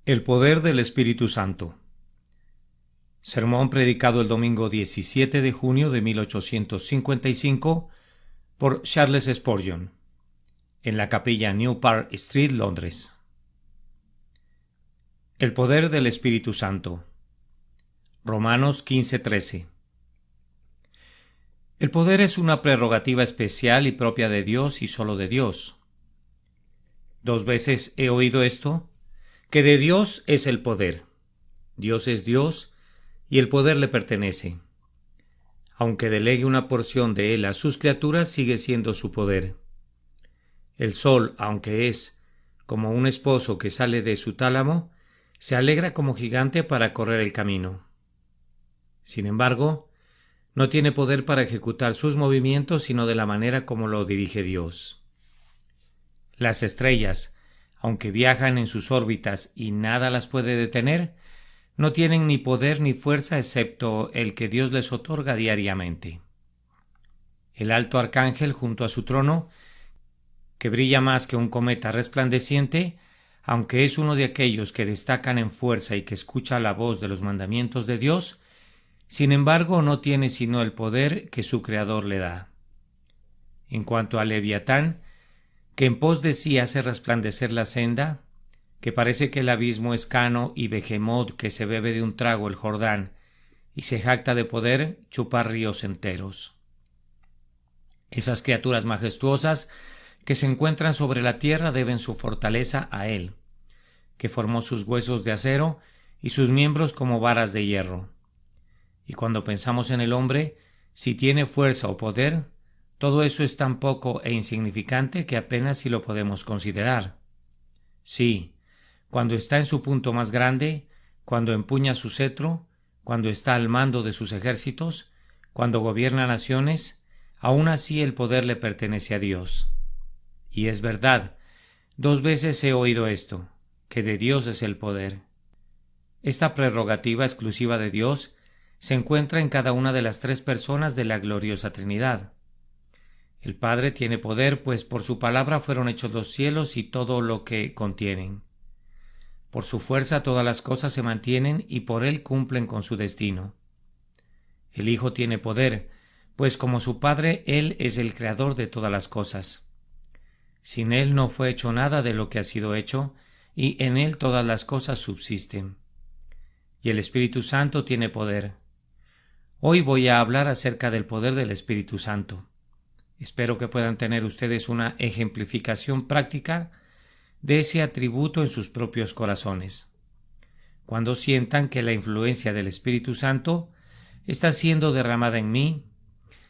El poder del Espíritu Santo. Sermón predicado el domingo 17 de junio de 1855 por Charles Spurgeon, en la capilla New Park Street, Londres. El poder del Espíritu Santo. Romanos 15:13. El poder es una prerrogativa especial y propia de Dios y solo de Dios. 2 veces he oído esto, que de Dios es el poder. Dios es Dios y el poder le pertenece. Aunque delegue una porción de él a sus criaturas, sigue siendo su poder. El sol, aunque es como un esposo que sale de su tálamo, se alegra como gigante para correr el camino. Sin embargo, no tiene poder para ejecutar sus movimientos sino de la manera como lo dirige Dios. Las estrellas, aunque viajan en sus órbitas y nada las puede detener, no tienen ni poder ni fuerza excepto el que Dios les otorga diariamente. El alto arcángel junto a su trono, que brilla más que un cometa resplandeciente, aunque es uno de aquellos que destacan en fuerza y que escucha la voz de los mandamientos de Dios, sin embargo no tiene sino el poder que su Creador le da. En cuanto a Leviatán, que en pos de sí hace resplandecer la senda, que parece que el abismo es Cano y Behemoth que se bebe de un trago el Jordán y se jacta de poder chupar ríos enteros. Esas criaturas majestuosas que se encuentran sobre la tierra deben su fortaleza a Él, que formó sus huesos de acero y sus miembros como varas de hierro. Y cuando pensamos en el hombre, si tiene fuerza o poder, todo eso es tan poco e insignificante que apenas si lo podemos considerar. Sí, cuando está en su punto más grande, cuando empuña su cetro, cuando está al mando de sus ejércitos, cuando gobierna naciones, aún así el poder le pertenece a Dios. Y es verdad, 2 veces he oído esto, que de Dios es el poder. Esta prerrogativa exclusiva de Dios se encuentra en cada una de las 3 personas de la gloriosa Trinidad. El Padre tiene poder, pues por su palabra fueron hechos los cielos y todo lo que contienen. Por su fuerza todas las cosas se mantienen y por él cumplen con su destino. El Hijo tiene poder, pues como su Padre, él es el creador de todas las cosas. Sin él no fue hecho nada de lo que ha sido hecho, y en él todas las cosas subsisten. Y el Espíritu Santo tiene poder. Hoy voy a hablar acerca del poder del Espíritu Santo. Espero que puedan tener ustedes una ejemplificación práctica de ese atributo en sus propios corazones. Cuando sientan que la influencia del Espíritu Santo está siendo derramada en mí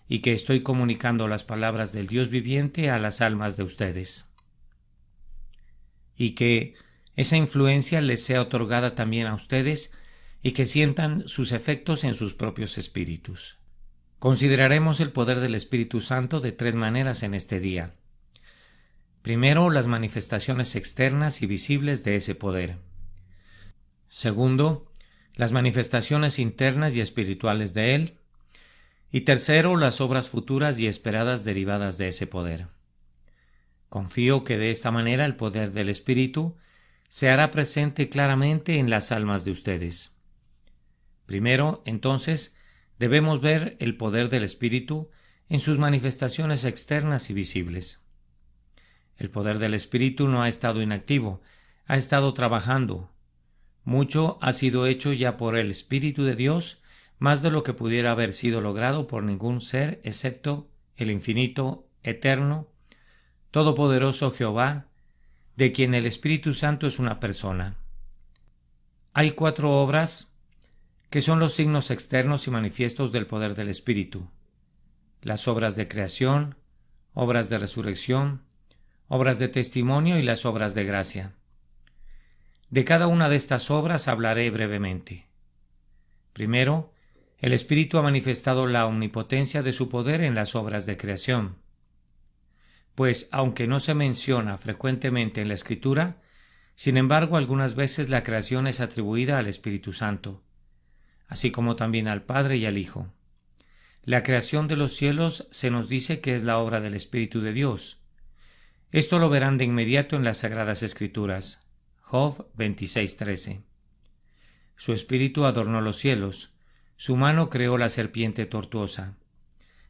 y que estoy comunicando las palabras del Dios viviente a las almas de ustedes. Y que esa influencia les sea otorgada también a ustedes y que sientan sus efectos en sus propios espíritus. Consideraremos el poder del Espíritu Santo de 3 maneras en este día. Primero, las manifestaciones externas y visibles de ese poder. Segundo, las manifestaciones internas y espirituales de él. Y tercero, las obras futuras y esperadas derivadas de ese poder. Confío que de esta manera el poder del Espíritu se hará presente claramente en las almas de ustedes. Primero, entonces, debemos ver el poder del Espíritu en sus manifestaciones externas y visibles. El poder del Espíritu no ha estado inactivo, ha estado trabajando. Mucho ha sido hecho ya por el Espíritu de Dios, más de lo que pudiera haber sido logrado por ningún ser excepto el infinito, eterno, todopoderoso Jehová, de quien el Espíritu Santo es una persona. Hay 4 obras que son los signos externos y manifiestos del poder del Espíritu: las obras de creación, obras de resurrección, obras de testimonio y las obras de gracia. De cada una de estas obras hablaré brevemente. Primero, el Espíritu ha manifestado la omnipotencia de su poder en las obras de creación. Pues, aunque no se menciona frecuentemente en la Escritura, sin embargo algunas veces la creación es atribuida al Espíritu Santo, así como también al Padre y al Hijo. La creación de los cielos se nos dice que es la obra del Espíritu de Dios. Esto lo verán de inmediato en las Sagradas Escrituras. Job 26:13. Su espíritu adornó los cielos, su mano creó la serpiente tortuosa.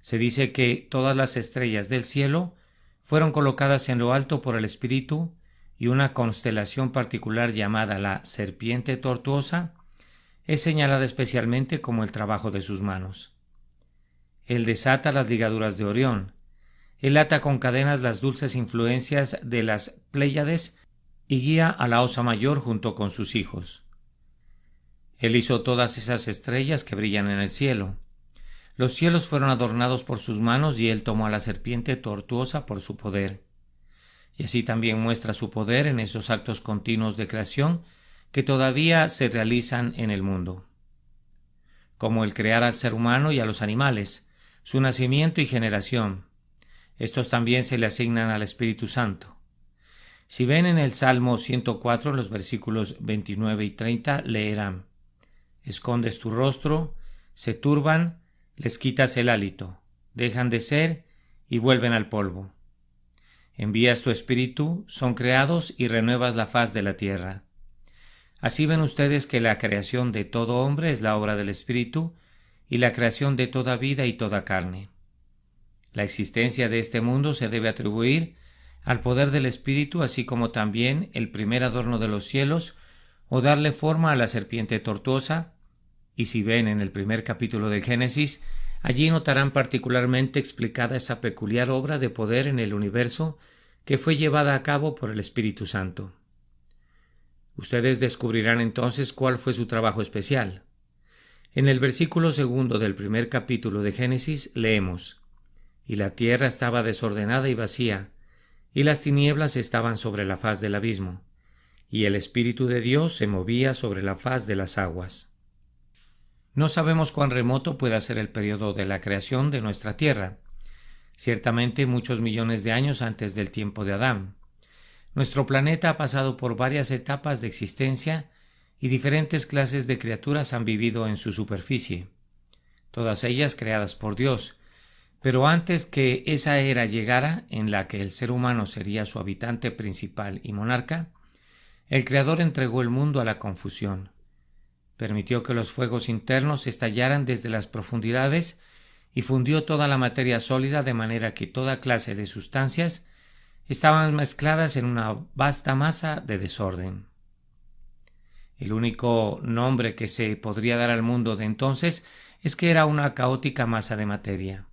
Se dice que todas las estrellas del cielo fueron colocadas en lo alto por el espíritu, y una constelación particular llamada la serpiente tortuosa es señalada especialmente como el trabajo de sus manos. Él desata las ligaduras de Orión. Él ata con cadenas las dulces influencias de las Pléyades y guía a la Osa Mayor junto con sus hijos. Él hizo todas esas estrellas que brillan en el cielo. Los cielos fueron adornados por sus manos y él tomó a la serpiente tortuosa por su poder. Y así también muestra su poder en esos actos continuos de creación que todavía se realizan en el mundo. Como el crear al ser humano y a los animales, su nacimiento y generación. Estos también se le asignan al Espíritu Santo. Si ven en el Salmo 104, los versículos 29 y 30, leerán: escondes tu rostro, se turban, les quitas el hálito, dejan de ser y vuelven al polvo. Envías tu espíritu, son creados y renuevas la faz de la tierra. Así ven ustedes que la creación de todo hombre es la obra del espíritu y la creación de toda vida y toda carne. La existencia de este mundo se debe atribuir al poder del espíritu, así como también el primer adorno de los cielos o darle forma a la serpiente tortuosa. Y si ven en el primer capítulo del Génesis, allí notarán particularmente explicada esa peculiar obra de poder en el universo que fue llevada a cabo por el Espíritu Santo. Ustedes descubrirán entonces cuál fue su trabajo especial. En el versículo 2 del primer capítulo de Génesis leemos: y la tierra estaba desordenada y vacía, y las tinieblas estaban sobre la faz del abismo, y el Espíritu de Dios se movía sobre la faz de las aguas. No sabemos cuán remoto pueda ser el periodo de la creación de nuestra tierra. Ciertamente muchos millones de años antes del tiempo de Adán. Nuestro planeta ha pasado por varias etapas de existencia y diferentes clases de criaturas han vivido en su superficie, todas ellas creadas por Dios. Pero antes que esa era llegara, en la que el ser humano sería su habitante principal y monarca, el Creador entregó el mundo a la confusión. Permitió que los fuegos internos estallaran desde las profundidades y fundió toda la materia sólida de manera que toda clase de sustancias estaban mezcladas en una vasta masa de desorden. El único nombre que se podría dar al mundo de entonces es que era una caótica masa de materia.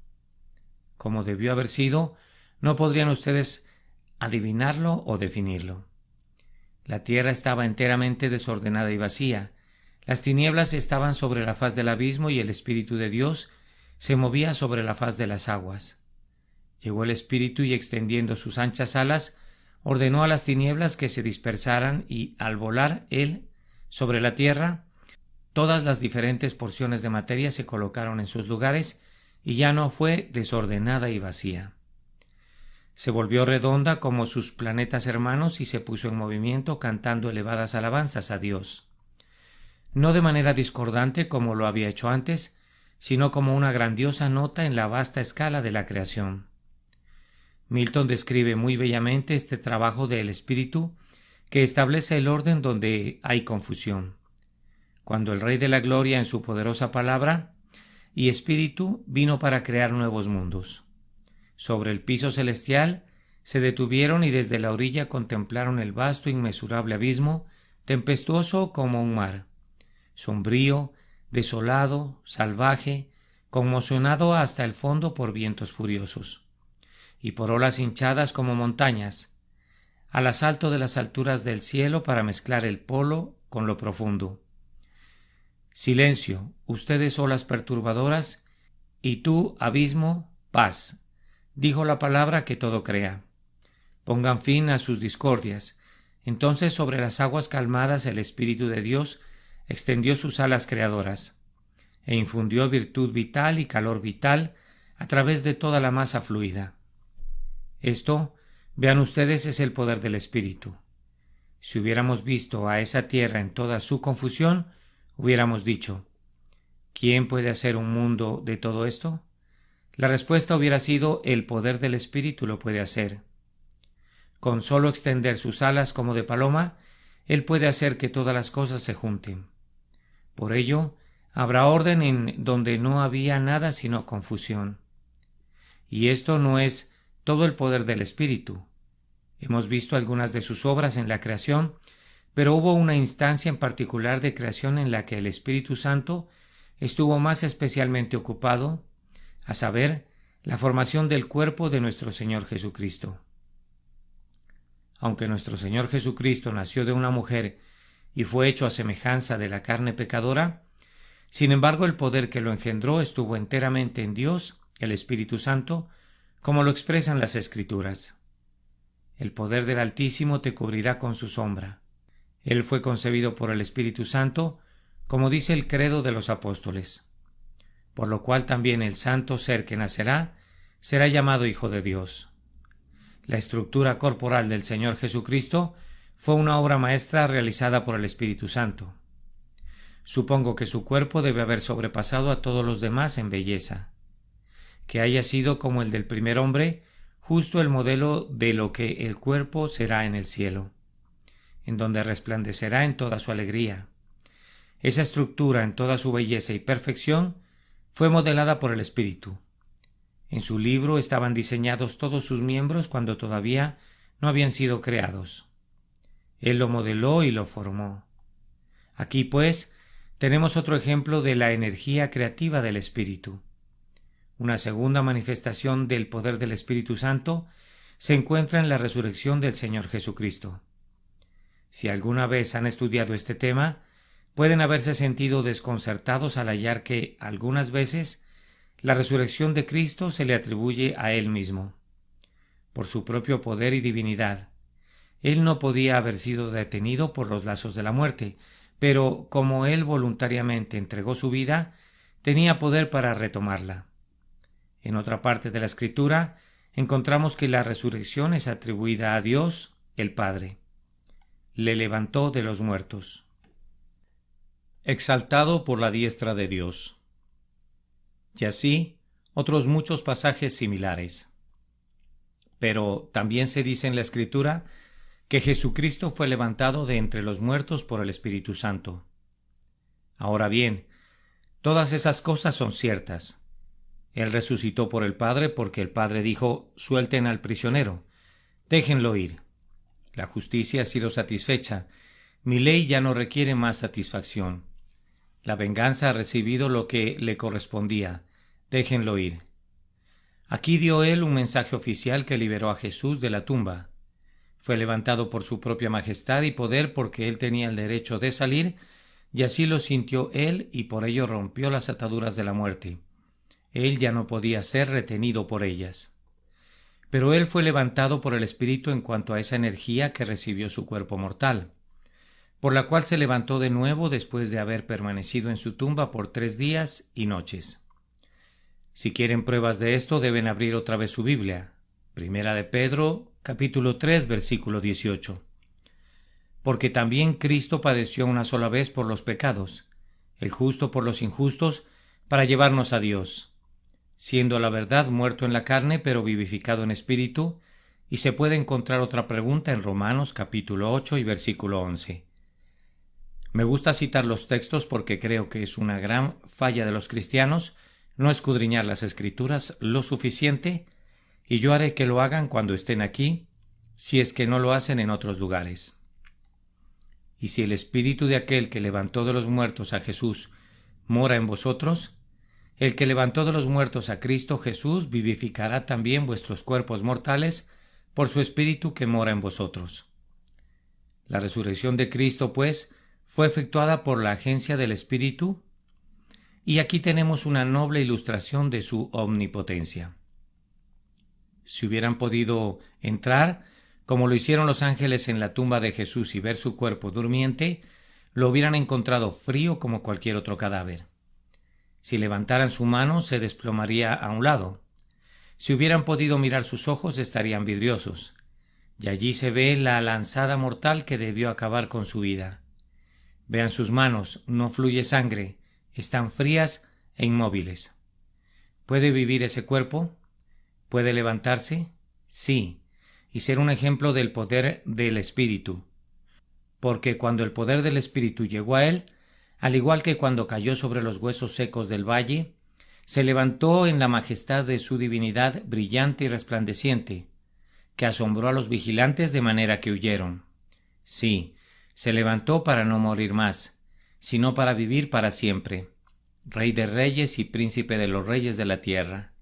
Como debió haber sido, no podrían ustedes adivinarlo o definirlo. La tierra estaba enteramente desordenada y vacía. Las tinieblas estaban sobre la faz del abismo y el Espíritu de Dios se movía sobre la faz de las aguas. Llegó el Espíritu y, extendiendo sus anchas alas, ordenó a las tinieblas que se dispersaran y, al volar él sobre la tierra, todas las diferentes porciones de materia se colocaron en sus lugares y ya no fue desordenada y vacía. Se volvió redonda como sus planetas hermanos y se puso en movimiento cantando elevadas alabanzas a Dios. No de manera discordante como lo había hecho antes, sino como una grandiosa nota en la vasta escala de la creación. Milton describe muy bellamente este trabajo del Espíritu que establece el orden donde hay confusión. Cuando el Rey de la Gloria en su poderosa palabra y Espíritu vino para crear nuevos mundos. Sobre el piso celestial se detuvieron y desde la orilla contemplaron el vasto inmesurable abismo, tempestuoso como un mar, sombrío, desolado, salvaje, conmocionado hasta el fondo por vientos furiosos, y por olas hinchadas como montañas, al asalto de las alturas del cielo para mezclar el polo con lo profundo. Silencio, ustedes olas perturbadoras, y tú, abismo, paz, dijo la palabra que todo crea. Pongan fin a sus discordias. Entonces sobre las aguas calmadas el Espíritu de Dios extendió sus alas creadoras, e infundió virtud vital y calor vital a través de toda la masa fluida. Esto, vean ustedes, es el poder del Espíritu. Si hubiéramos visto a esa tierra en toda su confusión, hubiéramos dicho: ¿quién puede hacer un mundo de todo esto? La respuesta hubiera sido: el poder del Espíritu lo puede hacer. Con solo extender sus alas como de paloma, Él puede hacer que todas las cosas se junten. Por ello, habrá orden en donde no había nada sino confusión. Y esto no es todo el poder del Espíritu. Hemos visto algunas de sus obras en la creación, pero hubo una instancia en particular de creación en la que el Espíritu Santo estuvo más especialmente ocupado, a saber, la formación del cuerpo de nuestro Señor Jesucristo. Aunque nuestro Señor Jesucristo nació de una mujer y fue hecho a semejanza de la carne pecadora, sin embargo el poder que lo engendró estuvo enteramente en Dios, el Espíritu Santo, como lo expresan las Escrituras. El poder del Altísimo te cubrirá con su sombra. Él fue concebido por el Espíritu Santo, como dice el credo de los apóstoles. Por lo cual también el santo ser que nacerá será llamado Hijo de Dios. La estructura corporal del Señor Jesucristo fue una obra maestra realizada por el Espíritu Santo. Supongo que su cuerpo debe haber sobrepasado a todos los demás en belleza. Que haya sido como el del primer hombre, justo el modelo de lo que el cuerpo será en el cielo, en donde resplandecerá en toda su alegría. Esa estructura en toda su belleza y perfección fue modelada por el Espíritu. En su libro estaban diseñados todos sus miembros cuando todavía no habían sido creados. Él lo modeló y lo formó. Aquí, pues, tenemos otro ejemplo de la energía creativa del Espíritu. Una segunda manifestación del poder del Espíritu Santo se encuentra en la resurrección del Señor Jesucristo. Si alguna vez han estudiado este tema, pueden haberse sentido desconcertados al hallar que, algunas veces, la resurrección de Cristo se le atribuye a Él mismo. Por su propio poder y divinidad, Él no podía haber sido detenido por los lazos de la muerte, pero como Él voluntariamente entregó su vida, tenía poder para retomarla. En otra parte de la Escritura encontramos que la resurrección es atribuida a Dios, el Padre. Le levantó de los muertos. Exaltado por la diestra de Dios. Y así, otros muchos pasajes similares. Pero también se dice en la Escritura que Jesucristo fue levantado de entre los muertos por el Espíritu Santo. Ahora bien, todas esas cosas son ciertas. Él resucitó por el Padre porque el Padre dijo: suelten al prisionero, déjenlo ir. La justicia ha sido satisfecha, mi ley ya no requiere más satisfacción. La venganza ha recibido lo que le correspondía, déjenlo ir. Aquí dio él un mensaje oficial que liberó a Jesús de la tumba. Fue levantado por su propia majestad y poder porque él tenía el derecho de salir, y así lo sintió él y por ello rompió las ataduras de la muerte. Él ya no podía ser retenido por ellas. Pero él fue levantado por el Espíritu en cuanto a esa energía que recibió su cuerpo mortal, por la cual se levantó de nuevo después de haber permanecido en su tumba por 3 días y noches. Si quieren pruebas de esto, deben abrir otra vez su Biblia. Primera de Pedro, capítulo 3, versículo 18. Porque también Cristo padeció una sola vez por los pecados, el justo por los injustos, para llevarnos a Dios, siendo la verdad muerto en la carne, pero vivificado en espíritu. Y se puede encontrar otra pregunta en Romanos capítulo 8 y versículo 11. Me gusta citar los textos porque creo que es una gran falla de los cristianos no escudriñar las Escrituras lo suficiente, y yo haré que lo hagan cuando estén aquí, si es que no lo hacen en otros lugares. Y si el Espíritu de aquel que levantó de los muertos a Jesús mora en vosotros, el que levantó de los muertos a Cristo Jesús vivificará también vuestros cuerpos mortales por su Espíritu que mora en vosotros. La resurrección de Cristo, pues, fue efectuada por la agencia del Espíritu, y aquí tenemos una noble ilustración de su omnipotencia. Si hubieran podido entrar, como lo hicieron los ángeles en la tumba de Jesús y ver su cuerpo durmiente, lo hubieran encontrado frío como cualquier otro cadáver. Si levantaran su mano, se desplomaría a un lado. Si hubieran podido mirar sus ojos, estarían vidriosos. Y allí se ve la lanzada mortal que debió acabar con su vida. Vean sus manos, no fluye sangre, están frías e inmóviles. ¿Puede vivir ese cuerpo? ¿Puede levantarse? Sí, y ser un ejemplo del poder del Espíritu. porque cuando el poder del Espíritu llegó a él, al igual que cuando cayó sobre los huesos secos del valle, se levantó en la majestad de su divinidad brillante y resplandeciente, que asombró a los vigilantes de manera que huyeron. Sí, se levantó para no morir más, sino para vivir para siempre, Rey de reyes y príncipe de los reyes de la tierra.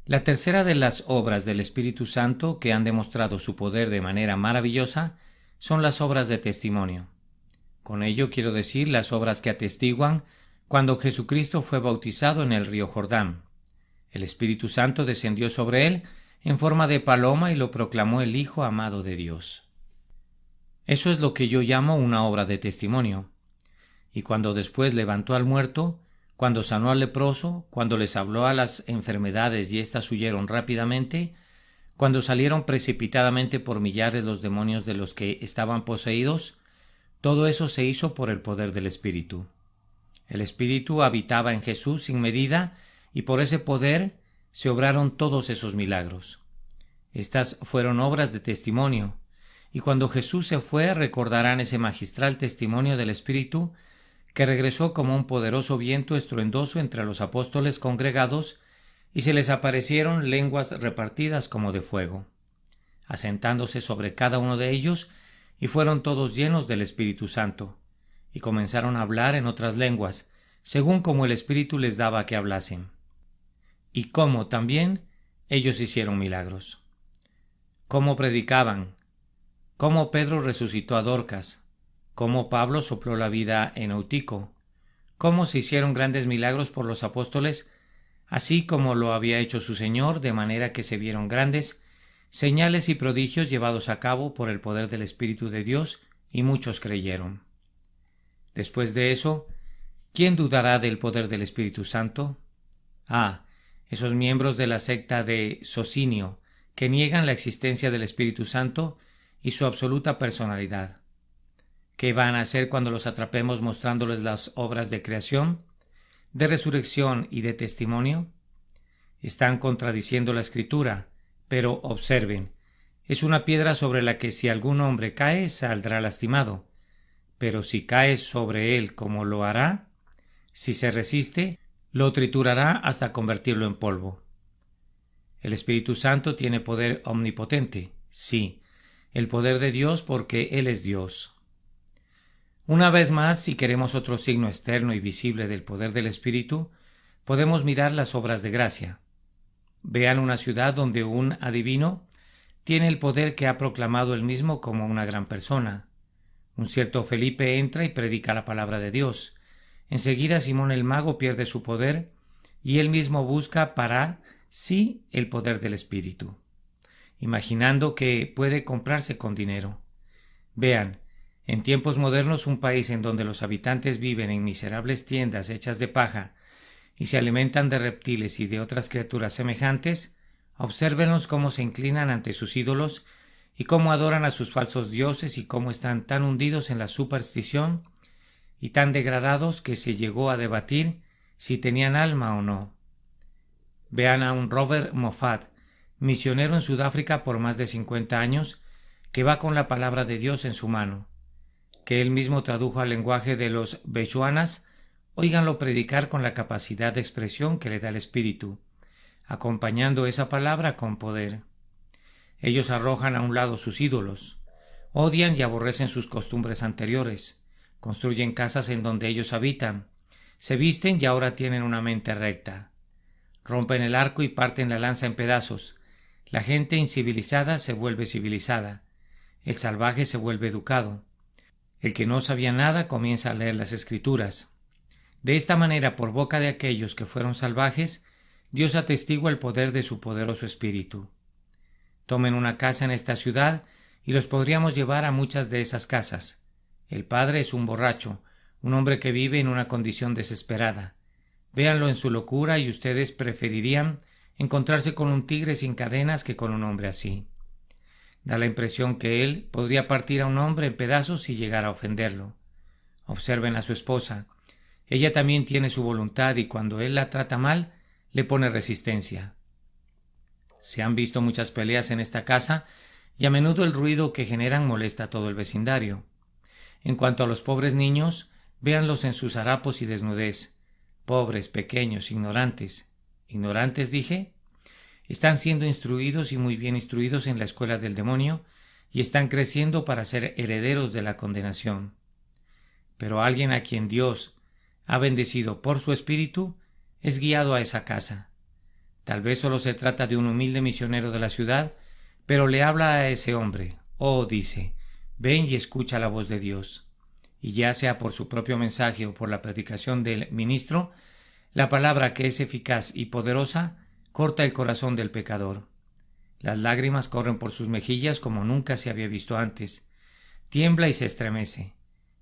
La tercera de las obras del Espíritu Santo que han demostrado su poder de manera maravillosa son las obras de testimonio. Con ello quiero decir las obras que atestiguan cuando Jesucristo fue bautizado en el río Jordán. El Espíritu Santo descendió sobre él en forma de paloma y lo proclamó el Hijo amado de Dios. Eso es lo que yo llamo una obra de testimonio. Y cuando después levantó al muerto, cuando sanó al leproso, cuando les habló a las enfermedades y éstas huyeron rápidamente, cuando salieron precipitadamente por millares los demonios de los que estaban poseídos, todo eso se hizo por el poder del Espíritu. El Espíritu habitaba en Jesús sin medida y por ese poder se obraron todos esos milagros. Estas fueron obras de testimonio, y cuando Jesús se fue recordarán ese magistral testimonio del Espíritu que regresó como un poderoso viento estruendoso entre los apóstoles congregados y se les aparecieron lenguas repartidas como de fuego, asentándose sobre cada uno de ellos, y fueron todos llenos del Espíritu Santo, y comenzaron a hablar en otras lenguas, según como el Espíritu les daba que hablasen. Y cómo también ellos hicieron milagros. Cómo predicaban, cómo Pedro resucitó a Dorcas, cómo Pablo sopló la vida en Eutico, cómo se hicieron grandes milagros por los apóstoles, así como lo había hecho su Señor, de manera que se vieron grandes señales y prodigios llevados a cabo por el poder del Espíritu de Dios, y muchos creyeron. Después de eso, ¿quién dudará del poder del Espíritu Santo? Esos miembros de la secta de Socinio, que niegan la existencia del Espíritu Santo y su absoluta personalidad. ¿Qué van a hacer cuando los atrapemos mostrándoles las obras de creación, de resurrección y de testimonio? Están contradiciendo la Escritura, pero observen, es una piedra sobre la que si algún hombre cae saldrá lastimado, pero si cae sobre él como lo hará, si se resiste, lo triturará hasta convertirlo en polvo. El Espíritu Santo tiene poder omnipotente, sí, el poder de Dios porque Él es Dios. Una vez más, si queremos otro signo externo y visible del poder del Espíritu, podemos mirar las obras de gracia. Vean una ciudad donde un adivino tiene el poder que ha proclamado él mismo como una gran persona. Un cierto Felipe entra y predica la palabra de Dios. Enseguida Simón el mago pierde su poder y él mismo busca para sí el poder del Espíritu, imaginando que puede comprarse con dinero. Vean, en tiempos modernos un país en donde los habitantes viven en miserables tiendas hechas de paja y se alimentan de reptiles y de otras criaturas semejantes, obsérvenlos cómo se inclinan ante sus ídolos y cómo adoran a sus falsos dioses y cómo están tan hundidos en la superstición y tan degradados que se llegó a debatir si tenían alma o no. Vean a un Robert Moffat, misionero en Sudáfrica por más de 50 años, que va con la palabra de Dios en su mano, que él mismo tradujo al lenguaje de los bechuanas. Óiganlo predicar con la capacidad de expresión que le da el Espíritu, acompañando esa palabra con poder. Ellos arrojan a un lado sus ídolos, odian y aborrecen sus costumbres anteriores, construyen casas en donde ellos habitan, se visten y ahora tienen una mente recta. Rompen el arco y parten la lanza en pedazos. La gente incivilizada se vuelve civilizada. El salvaje se vuelve educado. El que no sabía nada comienza a leer las Escrituras. De esta manera, por boca de aquellos que fueron salvajes, Dios atestigua el poder de su poderoso Espíritu. Tomen una casa en esta ciudad y los podríamos llevar a muchas de esas casas. El padre es un borracho, un hombre que vive en una condición desesperada. Véanlo en su locura y ustedes preferirían encontrarse con un tigre sin cadenas que con un hombre así. Da la impresión que él podría partir a un hombre en pedazos si llegara a ofenderlo. Observen a su esposa. Ella también tiene su voluntad y cuando él la trata mal, le pone resistencia. Se han visto muchas peleas en esta casa y a menudo el ruido que generan molesta a todo el vecindario. En cuanto a los pobres niños, véanlos en sus harapos y desnudez. Pobres, pequeños, ignorantes. ¿Ignorantes dije? Están siendo instruidos y muy bien instruidos en la escuela del demonio y están creciendo para ser herederos de la condenación. Pero alguien a quien Dios ha bendecido por su espíritu es guiado a esa casa. Tal vez solo se trata de un humilde misionero de la ciudad, pero le habla a ese hombre. Oh, dice, ven y escucha la voz de Dios. Y ya sea por su propio mensaje o por la predicación del ministro, la palabra que es eficaz y poderosa corta el corazón del pecador. Las lágrimas corren por sus mejillas como nunca se había visto antes. Tiembla y se estremece.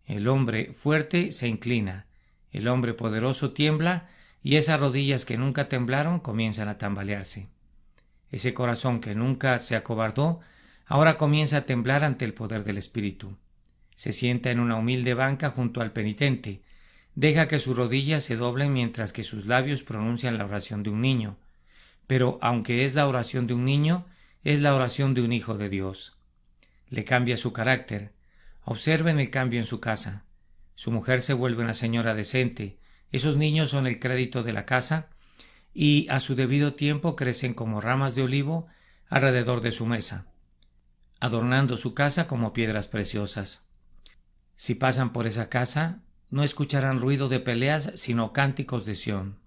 El hombre fuerte se inclina. El hombre poderoso tiembla y esas rodillas que nunca temblaron comienzan a tambalearse. Ese corazón que nunca se acobardó ahora comienza a temblar ante el poder del Espíritu. Se sienta en una humilde banca junto al penitente. Deja que sus rodillas se doblen mientras que sus labios pronuncian la oración de un niño. Pero aunque es la oración de un niño, es la oración de un hijo de Dios. Le cambia su carácter. Observen el cambio en su casa. Su mujer se vuelve una señora decente. Esos niños son el crédito de la casa y a su debido tiempo crecen como ramas de olivo alrededor de su mesa, adornando su casa como piedras preciosas. Si pasan por esa casa, no escucharán ruido de peleas, sino cánticos de Sión.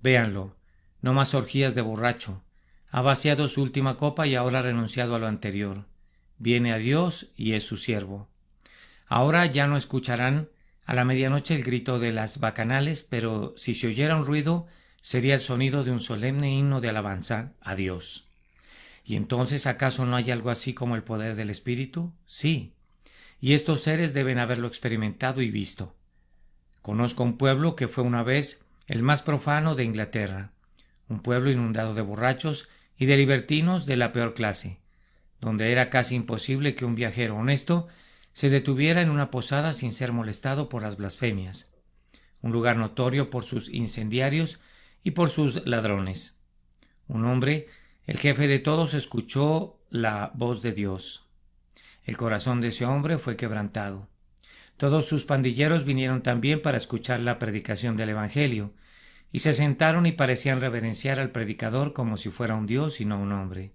Véanlo, no más orgías de borracho. Ha vaciado su última copa y ahora ha renunciado a lo anterior. Viene a Dios y es su siervo. Ahora ya no escucharán a la medianoche el grito de las bacanales, pero si se oyera un ruido, sería el sonido de un solemne himno de alabanza a Dios. ¿Y entonces acaso no hay algo así como el poder del Espíritu? Sí, y estos seres deben haberlo experimentado y visto. Conozco un pueblo que fue una vez el más profano de Inglaterra, un pueblo inundado de borrachos y de libertinos de la peor clase, donde era casi imposible que un viajero honesto se detuviera en una posada sin ser molestado por las blasfemias, un lugar notorio por sus incendiarios y por sus ladrones. Un hombre, el jefe de todos, escuchó la voz de Dios. El corazón de ese hombre fue quebrantado. Todos sus pandilleros vinieron también para escuchar la predicación del Evangelio, y se sentaron y parecían reverenciar al predicador como si fuera un dios y no un hombre.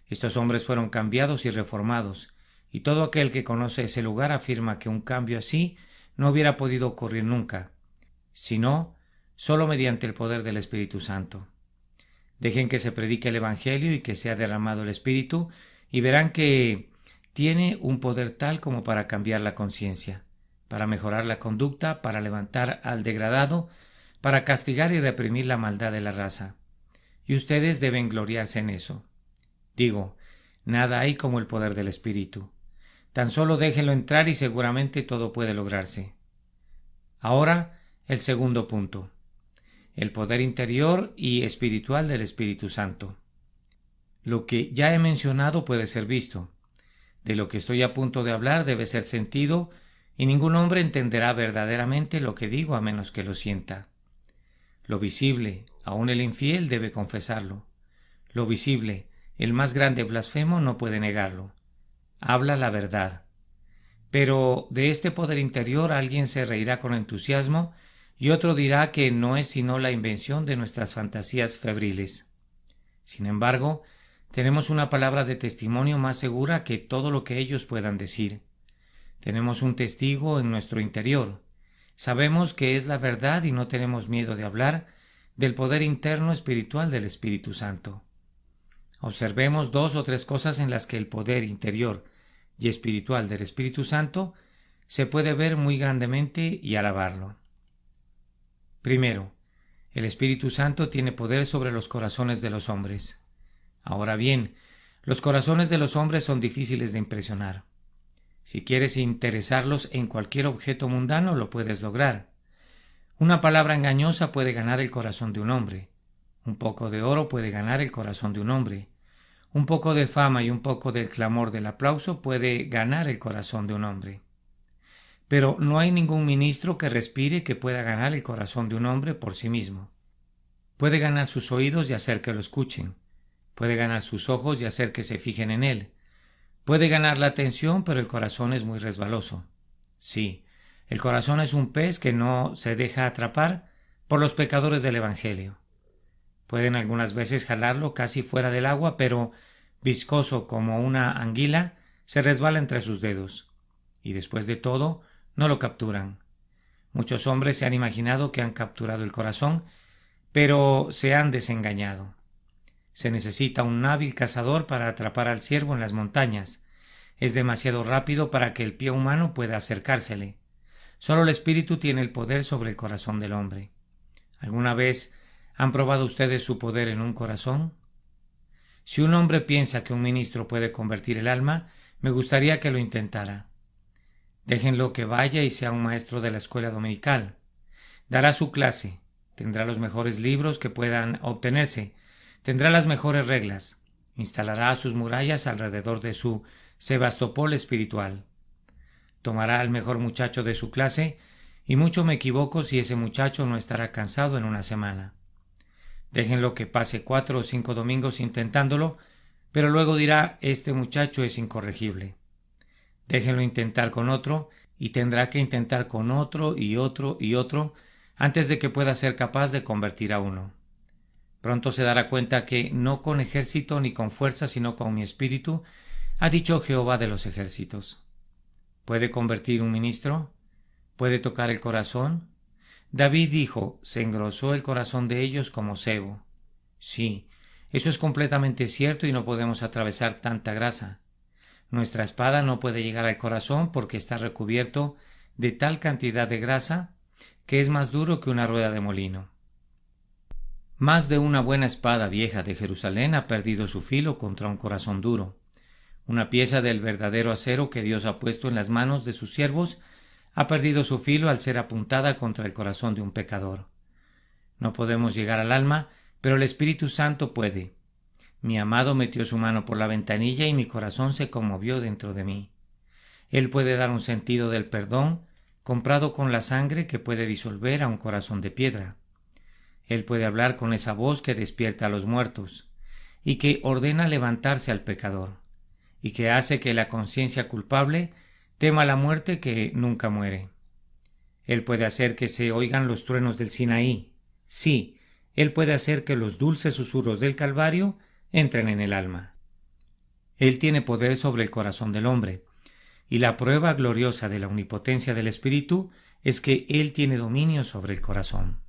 Estos hombres fueron cambiados y reformados, y todo aquel que conoce ese lugar afirma que un cambio así no hubiera podido ocurrir nunca, sino solo mediante el poder del Espíritu Santo. Dejen que se predique el Evangelio y que sea derramado el Espíritu, y verán que tiene un poder tal como para cambiar la conciencia, para mejorar la conducta, para levantar al degradado, para castigar y reprimir la maldad de la raza. Y ustedes deben gloriarse en eso. Digo, nada hay como el poder del Espíritu. Tan solo déjenlo entrar y seguramente todo puede lograrse. Ahora, el segundo punto. El poder interior y espiritual del Espíritu Santo. Lo que ya he mencionado puede ser visto. De lo que estoy a punto de hablar debe ser sentido, y ningún hombre entenderá verdaderamente lo que digo a menos que lo sienta. Lo visible, aun el infiel debe confesarlo. Lo visible, el más grande blasfemo no puede negarlo. Habla la verdad. Pero de este poder interior alguien se reirá con entusiasmo y otro dirá que no es sino la invención de nuestras fantasías febriles. Sin embargo, tenemos una palabra de testimonio más segura que todo lo que ellos puedan decir. Tenemos un testigo en nuestro interior. Sabemos que es la verdad y no tenemos miedo de hablar del poder interno espiritual del Espíritu Santo. Observemos 2 o 3 cosas en las que el poder interior y espiritual del Espíritu Santo se puede ver muy grandemente y alabarlo. Primero, el Espíritu Santo tiene poder sobre los corazones de los hombres. Ahora bien, los corazones de los hombres son difíciles de impresionar. Si quieres interesarlos en cualquier objeto mundano, lo puedes lograr. Una palabra engañosa puede ganar el corazón de un hombre. Un poco de oro puede ganar el corazón de un hombre. Un poco de fama y un poco del clamor del aplauso puede ganar el corazón de un hombre. Pero no hay ningún ministro que respire que pueda ganar el corazón de un hombre por sí mismo. Puede ganar sus oídos y hacer que lo escuchen. Puede ganar sus ojos y hacer que se fijen en él. Puede ganar la atención, pero el corazón es muy resbaloso. Sí, el corazón es un pez que no se deja atrapar por los pecadores del Evangelio. Pueden algunas veces jalarlo casi fuera del agua, pero viscoso como una anguila, se resbala entre sus dedos. Y después de todo, no lo capturan. Muchos hombres se han imaginado que han capturado el corazón, pero se han desengañado. Se necesita un hábil cazador para atrapar al ciervo en las montañas. Es demasiado rápido para que el pie humano pueda acercársele. Solo el Espíritu tiene el poder sobre el corazón del hombre. ¿Alguna vez han probado ustedes su poder en un corazón? Si un hombre piensa que un ministro puede convertir el alma, me gustaría que lo intentara. Déjenlo que vaya y sea un maestro de la escuela dominical. Dará su clase, tendrá los mejores libros que puedan obtenerse, tendrá las mejores reglas, instalará sus murallas alrededor de su Sebastopol espiritual. Tomará al mejor muchacho de su clase, y mucho me equivoco si ese muchacho no estará cansado en una semana. Déjenlo que pase 4 o 5 domingos intentándolo, pero luego dirá: este muchacho es incorregible. Déjenlo intentar con otro, y tendrá que intentar con otro y otro y otro, antes de que pueda ser capaz de convertir a uno. Pronto se dará cuenta que no con ejército ni con fuerza, sino con mi espíritu, ha dicho Jehová de los ejércitos. ¿Puede convertir un ministro? ¿Puede tocar el corazón? David dijo: se engrosó el corazón de ellos como sebo. Sí, eso es completamente cierto y no podemos atravesar tanta grasa. Nuestra espada no puede llegar al corazón porque está recubierto de tal cantidad de grasa que es más duro que una rueda de molino. Más de una buena espada vieja de Jerusalén ha perdido su filo contra un corazón duro. Una pieza del verdadero acero que Dios ha puesto en las manos de sus siervos ha perdido su filo al ser apuntada contra el corazón de un pecador. No podemos llegar al alma, pero el Espíritu Santo puede. Mi amado metió su mano por la ventanilla y mi corazón se conmovió dentro de mí. Él puede dar un sentido del perdón, comprado con la sangre que puede disolver a un corazón de piedra. Él puede hablar con esa voz que despierta a los muertos, y que ordena levantarse al pecador, y que hace que la conciencia culpable tema la muerte que nunca muere. Él puede hacer que se oigan los truenos del Sinaí. Sí, Él puede hacer que los dulces susurros del Calvario entren en el alma. Él tiene poder sobre el corazón del hombre, y la prueba gloriosa de la omnipotencia del Espíritu es que Él tiene dominio sobre el corazón.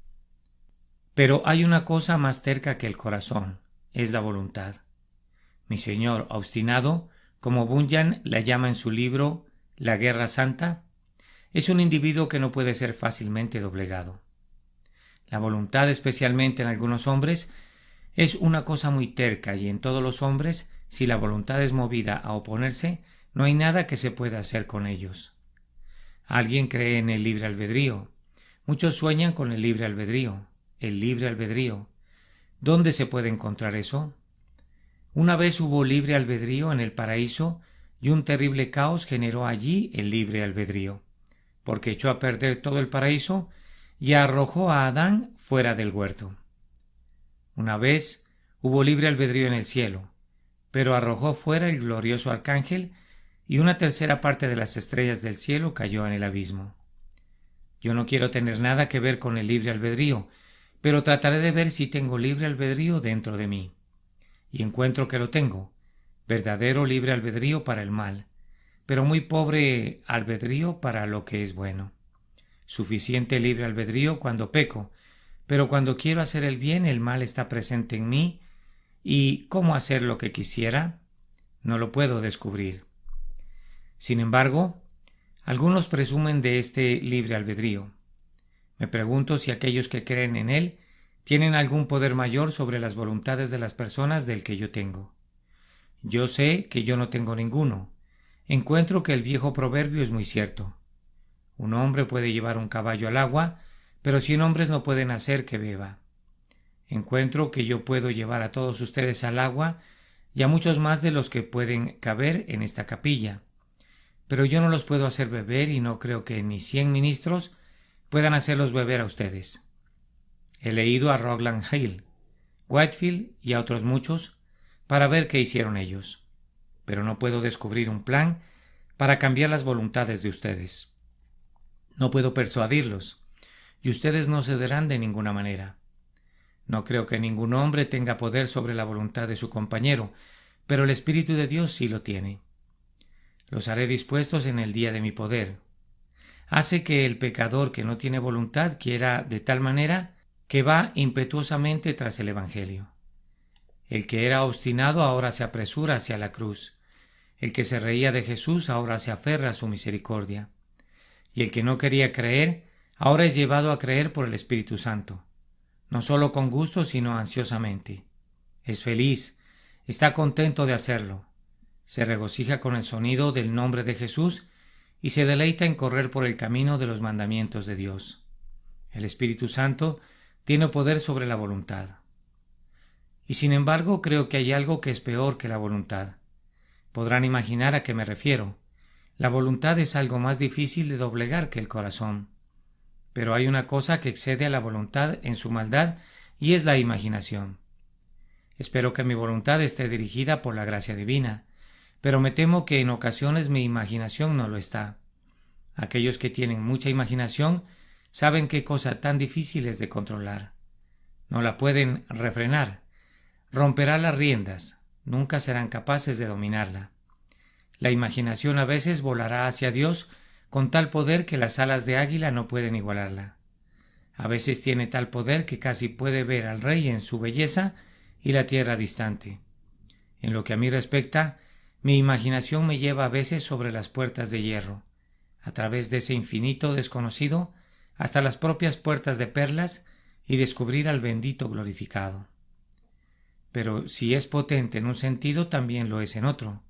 Pero hay una cosa más cerca que el corazón, es la voluntad. Mi señor obstinado, como Bunyan la llama en su libro La Guerra Santa, es un individuo que no puede ser fácilmente doblegado. La voluntad, especialmente en algunos hombres, es una cosa muy terca, y en todos los hombres, si la voluntad es movida a oponerse, no hay nada que se pueda hacer con ellos. Alguien cree en el libre albedrío. Muchos sueñan con el libre albedrío. El libre albedrío. ¿Dónde se puede encontrar eso? Una vez hubo libre albedrío en el paraíso, y un terrible caos generó allí el libre albedrío, porque echó a perder todo el paraíso y arrojó a Adán fuera del huerto. Una vez hubo libre albedrío en el cielo, pero arrojó fuera el glorioso arcángel, y una tercera parte de las estrellas del cielo cayó en el abismo. Yo no quiero tener nada que ver con el libre albedrío, pero trataré de ver si tengo libre albedrío dentro de mí. Y encuentro que lo tengo, verdadero libre albedrío para el mal, pero muy pobre albedrío para lo que es bueno. Suficiente libre albedrío cuando peco, pero cuando quiero hacer el bien, el mal está presente en mí, y ¿cómo hacer lo que quisiera? No lo puedo descubrir. Sin embargo, algunos presumen de este libre albedrío. Me pregunto si aquellos que creen en él tienen algún poder mayor sobre las voluntades de las personas del que yo tengo. Yo sé que yo no tengo ninguno. Encuentro que el viejo proverbio es muy cierto. Un hombre puede llevar un caballo al agua, pero 100 hombres no pueden hacer que beba. Encuentro que yo puedo llevar a todos ustedes al agua y a muchos más de los que pueden caber en esta capilla, pero yo no los puedo hacer beber, y no creo que ni 100 ministros puedan hacerlos beber a ustedes. He leído a Rowland Hill, Whitefield y a otros muchos para ver qué hicieron ellos. pero no puedo descubrir un plan para cambiar las voluntades de ustedes. No puedo persuadirlos, y ustedes no cederán de ninguna manera. No creo que ningún hombre tenga poder sobre la voluntad de su compañero, pero el Espíritu de Dios sí lo tiene. Los haré dispuestos en el día de mi poder. Hace que el pecador que no tiene voluntad quiera de tal manera que va impetuosamente tras el Evangelio. El que era obstinado ahora se apresura hacia la cruz. El que se reía de Jesús ahora se aferra a su misericordia. Y el que no quería creer ahora es llevado a creer por el Espíritu Santo, no solo con gusto sino ansiosamente. Es feliz, está contento de hacerlo. Se regocija con el sonido del nombre de Jesús y se deleita en correr por el camino de los mandamientos de Dios. El Espíritu Santo tiene poder sobre la voluntad. Y sin embargo creo que hay algo que es peor que la voluntad. Podrán imaginar a qué me refiero. La voluntad es algo más difícil de doblegar que el corazón. Pero hay una cosa que excede a la voluntad en su maldad y es la imaginación. Espero que mi voluntad esté dirigida por la gracia divina, pero me temo que en ocasiones mi imaginación no lo está. Aquellos que tienen mucha imaginación saben qué cosa tan difícil es de controlar. No la pueden refrenar. Romperá las riendas. Nunca serán capaces de dominarla. La imaginación a veces volará hacia Dios con tal poder que las alas de águila no pueden igualarla. A veces tiene tal poder que casi puede ver al rey en su belleza y la tierra distante. En lo que a mí respecta, mi imaginación me lleva a veces sobre las puertas de hierro, a través de ese infinito desconocido, hasta las propias puertas de perlas y descubrir al bendito glorificado. Pero si es potente en un sentido, también lo es en otro,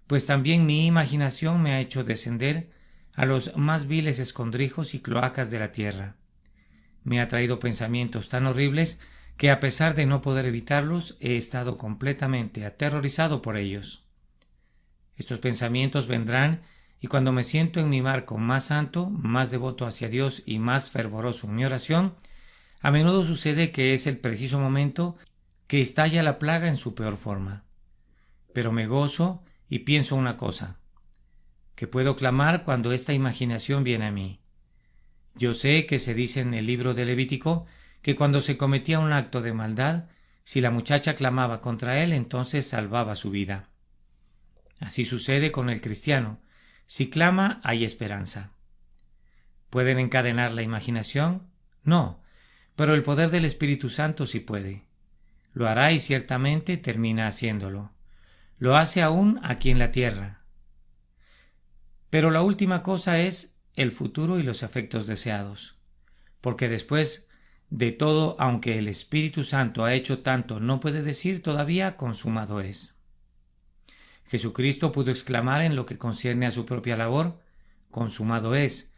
pues también mi imaginación me ha hecho descender a los más viles escondrijos y cloacas de la tierra. Me ha traído pensamientos tan horribles que a pesar de no poder evitarlos, he estado completamente aterrorizado por ellos. Estos pensamientos vendrán y cuando me siento en mi marco más santo, más devoto hacia Dios y más fervoroso en mi oración, a menudo sucede que es el preciso momento que estalla la plaga en su peor forma. Pero me gozo y pienso una cosa, que puedo clamar cuando esta imaginación viene a mí. Yo sé que se dice en el libro de Levítico que cuando se cometía un acto de maldad, si la muchacha clamaba contra él, entonces salvaba su vida. Así sucede con el cristiano. Si clama, hay esperanza. ¿Pueden encadenar la imaginación? No, pero el poder del Espíritu Santo sí puede. Lo hará y ciertamente termina haciéndolo. Lo hace aún aquí en la tierra. Pero la última cosa es el futuro y los efectos deseados. Porque después de todo, aunque el Espíritu Santo ha hecho tanto, no puede decir todavía consumado es. Jesucristo pudo exclamar en lo que concierne a su propia labor, consumado es,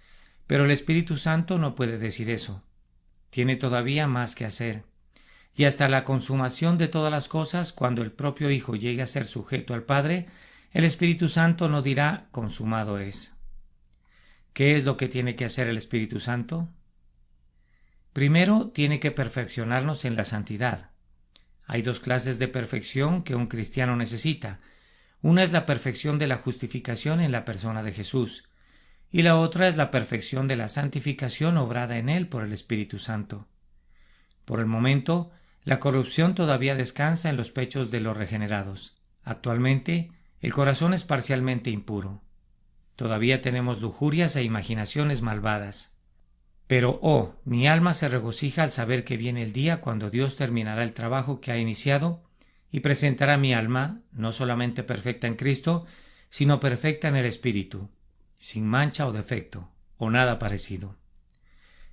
pero el Espíritu Santo no puede decir eso. Tiene todavía más que hacer. Y hasta la consumación de todas las cosas, cuando el propio Hijo llegue a ser sujeto al Padre, el Espíritu Santo no dirá consumado es. ¿Qué es lo que tiene que hacer el Espíritu Santo? Primero, tiene que perfeccionarnos en la santidad. Hay dos clases de perfección que un cristiano necesita. Una es la perfección de la justificación en la persona de Jesús, y la otra es la perfección de la santificación obrada en él por el Espíritu Santo. Por el momento, la corrupción todavía descansa en los pechos de los regenerados. Actualmente, el corazón es parcialmente impuro. Todavía tenemos lujurias e imaginaciones malvadas. Pero, mi alma se regocija al saber que viene el día cuando Dios terminará el trabajo que ha iniciado y presentará mi alma, no solamente perfecta en Cristo, sino perfecta en el Espíritu, sin mancha o defecto, o nada parecido.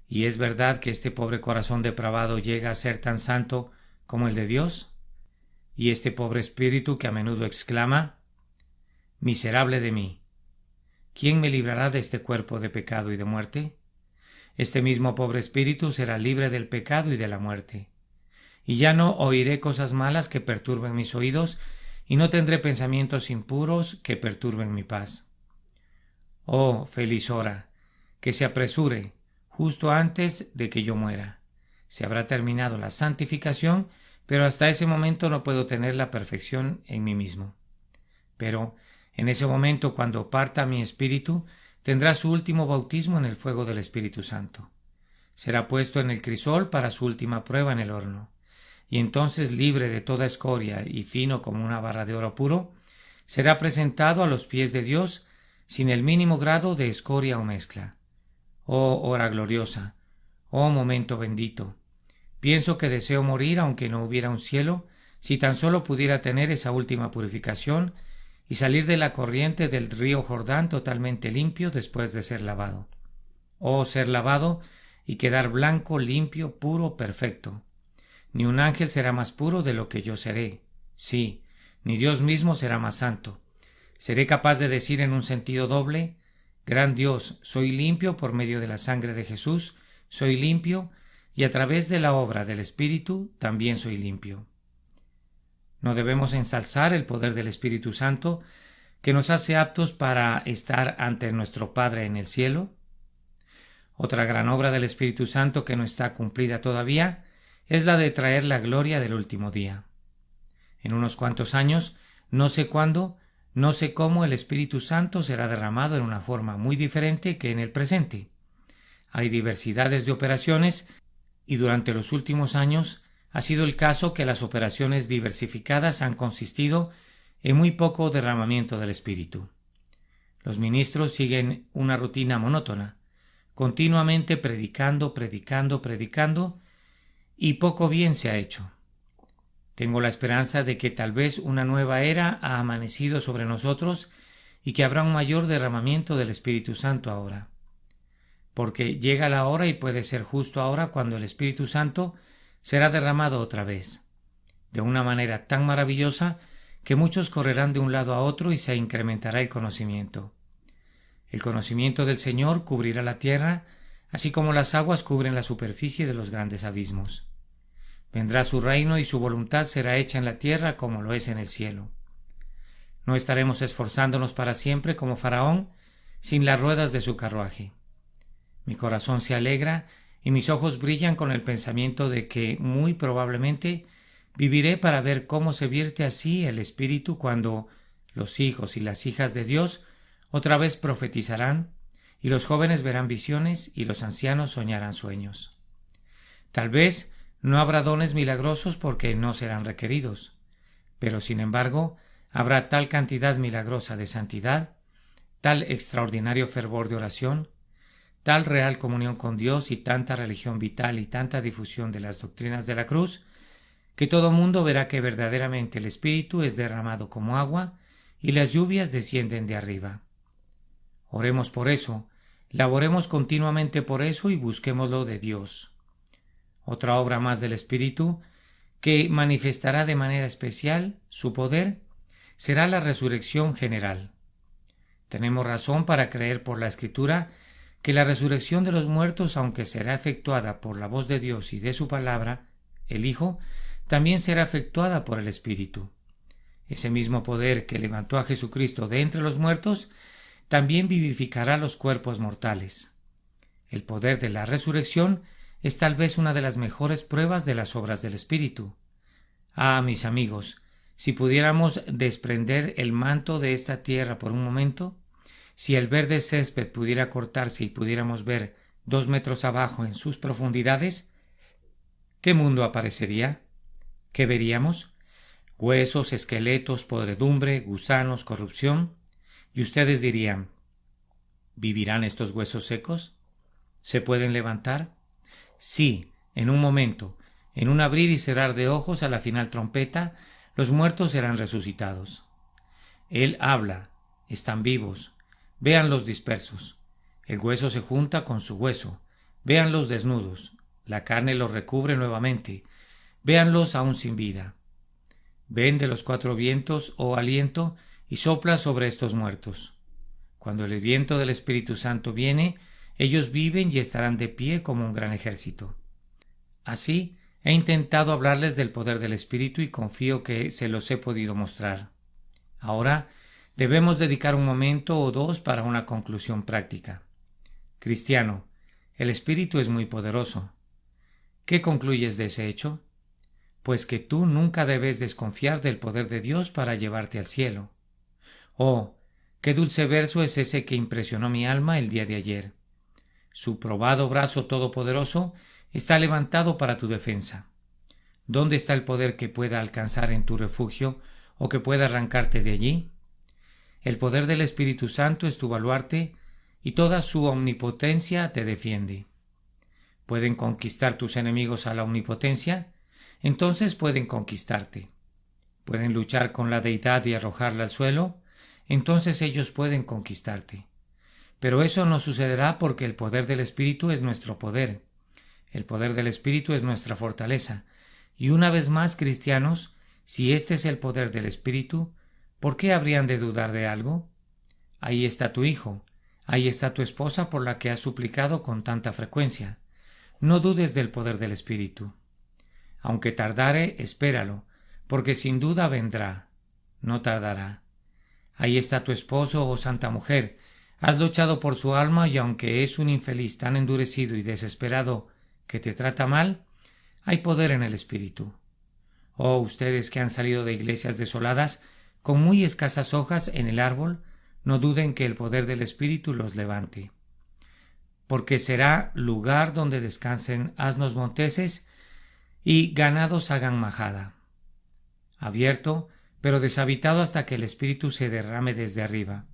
¿Y es verdad que este pobre corazón depravado llega a ser tan santo como el de Dios? ¿Y este pobre espíritu que a menudo exclama: «Miserable de mí! ¿Quién me librará de este cuerpo de pecado y de muerte?» Este mismo pobre espíritu será libre del pecado y de la muerte. Y ya no oiré cosas malas que perturben mis oídos, y no tendré pensamientos impuros que perturben mi paz. Oh, feliz hora, que se apresure, justo antes de que yo muera. Se habrá terminado la santificación, pero hasta ese momento no puedo tener la perfección en mí mismo. Pero en ese momento, cuando parta mi espíritu, tendrá su último bautismo en el fuego del Espíritu Santo. Será puesto en el crisol para su última prueba en el horno, y entonces, libre de toda escoria y fino como una barra de oro puro, será presentado a los pies de Dios sin el mínimo grado de escoria o mezcla. Oh hora gloriosa, oh momento bendito. Pienso que deseo morir aunque no hubiera un cielo, si tan solo pudiera tener esa última purificación y salir de la corriente del río Jordán totalmente limpio después de ser lavado. Oh, ser lavado y quedar blanco, limpio, puro, perfecto. Ni un ángel será más puro de lo que yo seré. Sí, ni Dios mismo será más santo. Seré capaz de decir en un sentido doble: Gran Dios, soy limpio por medio de la sangre de Jesús, soy limpio, y a través de la obra del Espíritu también soy limpio. ¿No debemos ensalzar el poder del Espíritu Santo, que nos hace aptos para estar ante nuestro Padre en el cielo? Otra gran obra del Espíritu Santo que no está cumplida todavía es la de traer la gloria del último día. En unos cuantos años, no sé cuándo, no sé cómo, el Espíritu Santo será derramado en una forma muy diferente que en el presente. Hay diversidades de operaciones y durante los últimos años ha sido el caso que las operaciones diversificadas han consistido en muy poco derramamiento del Espíritu. Los ministros siguen una rutina monótona, continuamente predicando, y poco bien se ha hecho. Tengo la esperanza de que tal vez una nueva era ha amanecido sobre nosotros y que habrá un mayor derramamiento del Espíritu Santo ahora. Porque llega la hora, y puede ser justo ahora, cuando el Espíritu Santo será derramado otra vez, de una manera tan maravillosa que muchos correrán de un lado a otro y se incrementará el conocimiento. El conocimiento del Señor cubrirá la tierra, así como las aguas cubren la superficie de los grandes abismos. Vendrá su reino y su voluntad será hecha en la tierra como lo es en el cielo. No estaremos esforzándonos para siempre como Faraón, sin las ruedas de su carruaje. Mi corazón se alegra y mis ojos brillan con el pensamiento de que muy probablemente viviré para ver cómo se vierte así el Espíritu cuando los hijos y las hijas de Dios otra vez profetizarán, y los jóvenes verán visiones y los ancianos soñarán sueños. Tal vez no habrá dones milagrosos porque no serán requeridos, pero sin embargo habrá tal cantidad milagrosa de santidad, tal extraordinario fervor de oración, tal real comunión con Dios y tanta religión vital y tanta difusión de las doctrinas de la cruz, que todo mundo verá que verdaderamente el Espíritu es derramado como agua y las lluvias descienden de arriba. Oremos por eso, laboremos continuamente por eso y busquémoslo de Dios. Otra obra más del Espíritu, que manifestará de manera especial su poder, será la resurrección general. Tenemos razón para creer por la Escritura que la resurrección de los muertos, aunque será efectuada por la voz de Dios y de su palabra, el Hijo, también será efectuada por el Espíritu. Ese mismo poder que levantó a Jesucristo de entre los muertos también vivificará los cuerpos mortales. El poder de la resurrección es tal vez una de las mejores pruebas de las obras del Espíritu. Ah, mis amigos, si pudiéramos desprender el manto de esta tierra por un momento, si el verde césped pudiera cortarse y pudiéramos ver 2 metros abajo en sus profundidades, ¿qué mundo aparecería? ¿Qué veríamos? Huesos, esqueletos, podredumbre, gusanos, corrupción. Y ustedes dirían: ¿vivirán estos huesos secos? ¿Se pueden levantar? Sí, en un momento, en un abrir y cerrar de ojos a la final trompeta, los muertos serán resucitados. Él habla, están vivos, véanlos dispersos. El hueso se junta con su hueso, véanlos desnudos, la carne los recubre nuevamente, véanlos aún sin vida. Ven de los 4 vientos, oh aliento, y sopla sobre estos muertos. Cuando el viento del Espíritu Santo viene, ellos viven y estarán de pie como un gran ejército. Así, he intentado hablarles del poder del Espíritu y confío que se los he podido mostrar. Ahora, debemos dedicar un momento o dos para una conclusión práctica. Cristiano, el Espíritu es muy poderoso. ¿Qué concluyes de ese hecho? Pues que tú nunca debes desconfiar del poder de Dios para llevarte al cielo. Oh, qué dulce verso es ese que impresionó mi alma el día de ayer. Su probado brazo todopoderoso está levantado para tu defensa. ¿Dónde está el poder que pueda alcanzar en tu refugio o que pueda arrancarte de allí? El poder del Espíritu Santo es tu baluarte y toda su omnipotencia te defiende. ¿Pueden conquistar tus enemigos a la omnipotencia? Entonces pueden conquistarte. ¿Pueden luchar con la deidad y arrojarla al suelo? Entonces ellos pueden conquistarte. Pero eso no sucederá porque el poder del Espíritu es nuestro poder. El poder del Espíritu es nuestra fortaleza. Y una vez más, cristianos, si este es el poder del Espíritu, ¿por qué habrían de dudar de algo? Ahí está tu hijo, ahí está tu esposa por la que has suplicado con tanta frecuencia. No dudes del poder del Espíritu. Aunque tardare, espéralo, porque sin duda vendrá. No tardará. Ahí está tu esposo, oh santa mujer. Has luchado por su alma y aunque es un infeliz tan endurecido y desesperado que te trata mal, hay poder en el Espíritu. Oh, ustedes que han salido de iglesias desoladas, con muy escasas hojas en el árbol, no duden que el poder del Espíritu los levante. Porque será lugar donde descansen asnos monteses y ganados hagan majada. Abierto, pero deshabitado hasta que el Espíritu se derrame desde arriba.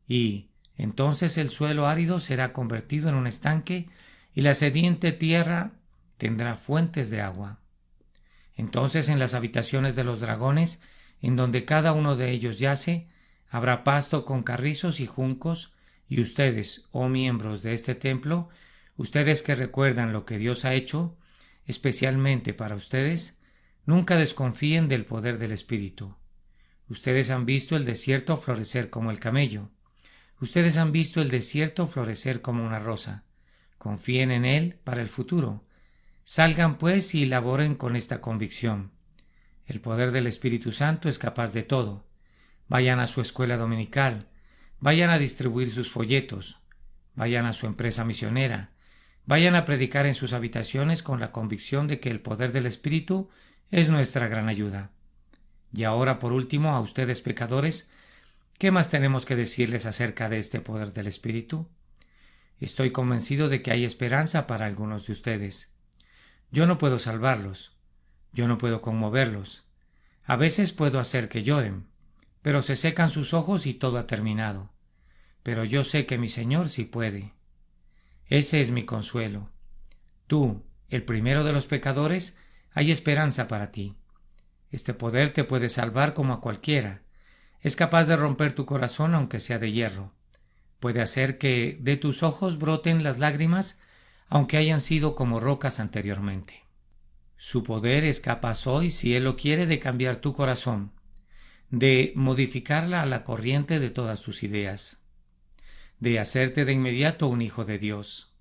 Y entonces el suelo árido será convertido en un estanque y la sediente tierra tendrá fuentes de agua. Entonces en las habitaciones de los dragones, en donde cada uno de ellos yace, habrá pasto con carrizos y juncos, y ustedes, oh miembros de este templo, ustedes que recuerdan lo que Dios ha hecho, especialmente para ustedes, nunca desconfíen del poder del Espíritu. Ustedes han visto el desierto florecer como el camello. Ustedes han visto el desierto florecer como una rosa. Confíen en él para el futuro. Salgan pues y laboren con esta convicción. El poder del Espíritu Santo es capaz de todo. Vayan a su escuela dominical, vayan a distribuir sus folletos, vayan a su empresa misionera, vayan a predicar en sus habitaciones con la convicción de que el poder del Espíritu es nuestra gran ayuda. Y ahora, por último, a ustedes pecadores, ¿qué más tenemos que decirles acerca de este poder del Espíritu? Estoy convencido de que hay esperanza para algunos de ustedes. Yo no puedo salvarlos, yo no puedo conmoverlos. A veces puedo hacer que lloren, pero se secan sus ojos y todo ha terminado. Pero yo sé que mi Señor sí puede. Ese es mi consuelo. Tú, el primero de los pecadores, hay esperanza para ti. Este poder te puede salvar como a cualquiera. Es capaz de romper tu corazón aunque sea de hierro. Puede hacer que de tus ojos broten las lágrimas aunque hayan sido como rocas anteriormente. Su poder es capaz hoy, si Él lo quiere, de cambiar tu corazón, de modificarla a la corriente de todas tus ideas, de hacerte de inmediato un hijo de Dios,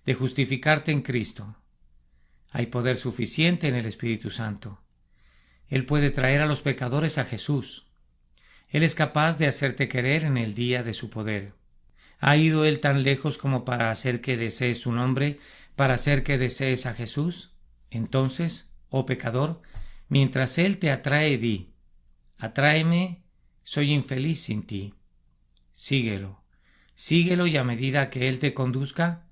de justificarte en Cristo. Hay poder suficiente en el Espíritu Santo. Él puede traer a los pecadores a Jesús. Él es capaz de hacerte querer en el día de su poder. ¿Ha ido Él tan lejos como para hacer que desees su nombre, para hacer que desees a Jesús? Entonces, oh pecador, mientras Él te atrae, di: atráeme, soy infeliz sin ti. Síguelo, síguelo y a medida que Él te conduzca,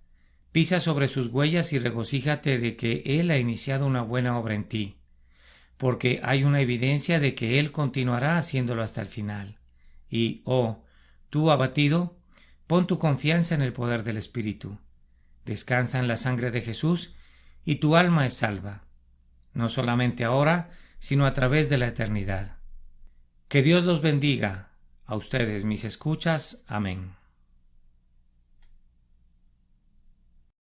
pisa sobre sus huellas y regocíjate de que Él ha iniciado una buena obra en ti, porque hay una evidencia de que Él continuará haciéndolo hasta el final. Y, oh, tú abatido, pon tu confianza en el poder del Espíritu. Descansa en la sangre de Jesús y tu alma es salva, no solamente ahora, sino a través de la eternidad. Que Dios los bendiga, a ustedes mis escuchas. Amén.